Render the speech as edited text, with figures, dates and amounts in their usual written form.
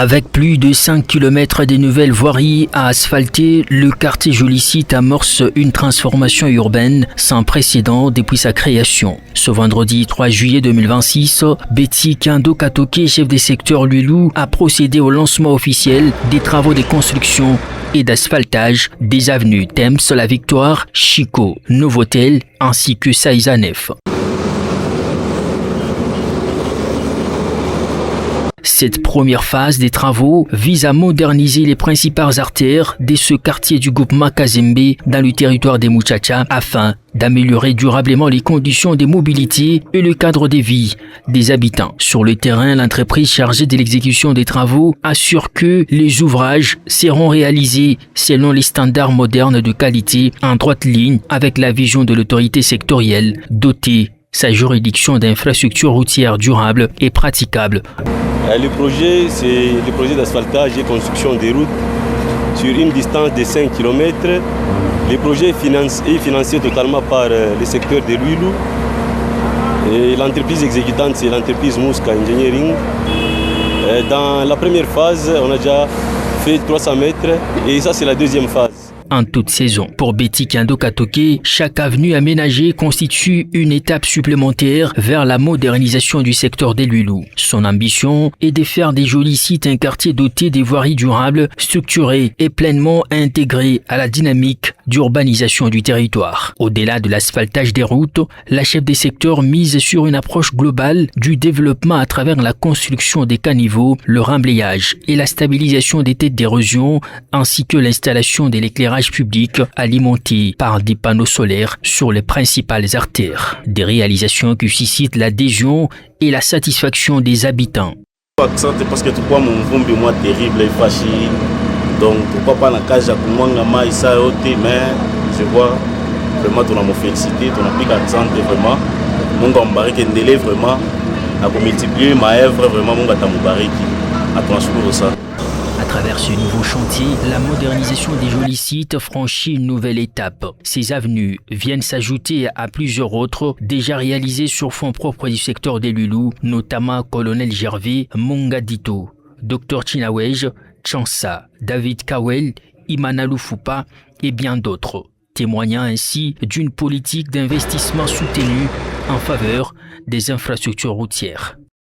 Avec plus de 5 km de nouvelles voiries à asphalter, le quartier Jolicite amorce une transformation urbaine sans précédent depuis sa création. Ce vendredi 3 juillet 2026, Betty Kiando Katoke, chef des secteurs Luilou, a procédé au lancement officiel des travaux de construction et d'asphaltage des avenues Thames, La Victoire, Chico, Novotel ainsi que Saïzanef. Cette première phase des travaux vise à moderniser les principales artères de ce quartier du groupe Makazembe dans le territoire des Muchacha afin d'améliorer durablement les conditions de mobilité et le cadre de vie des habitants. Sur le terrain, l'entreprise chargée de l'exécution des travaux assure que les ouvrages seront réalisés selon les standards modernes de qualité en droite ligne avec la vision de l'autorité sectorielle dotée sa juridiction d'infrastructures routières durables et praticables. Le projet, c'est le projet d'asphaltage et construction des routes sur une distance de 5 km. Le projet est financé totalement par le secteur de Luilou. Et l'entreprise exécutante, c'est l'entreprise Muska Engineering. Dans la première phase, on a déjà fait 300 mètres et ça, c'est la deuxième phase. En toute saison, pour Betty Kiando Katoke, chaque avenue aménagée constitue une étape supplémentaire vers la modernisation du secteur des Luilou. Son ambition est de faire des Jolicites un quartier doté des voiries durables, structurées et pleinement intégré à la dynamique d'urbanisation du territoire. Au-delà de l'asphaltage des routes, la chef des secteurs mise sur une approche globale du développement à travers la construction des caniveaux, le remblayage et la stabilisation des têtes d'érosion, ainsi que l'installation de l'éclairage public alimenté par des panneaux solaires sur les principales artères. Des réalisations qui suscitent l'adhésion et la satisfaction des habitants. Parce que tu vois mon vombi moi terrible et fâché. Donc pourquoi pas la cage à Kumanga Maïsa mais je vois vraiment ton amour félicité, ton applique à santé vraiment. Mon gambari qui est vraiment à multiplier ma œuvre vraiment mon gata moubariki à transformer ça. À travers ce nouveau chantier, la modernisation des Jolicites franchit une nouvelle étape. Ces avenues viennent s'ajouter à plusieurs autres déjà réalisées sur fonds propres du secteur des Luilou, notamment Colonel Gervais, Mongadito, Dr Chinawej, Chansa, David Kawel, Imanalu Fupa et bien d'autres, témoignant ainsi d'une politique d'investissement soutenue en faveur des infrastructures routières.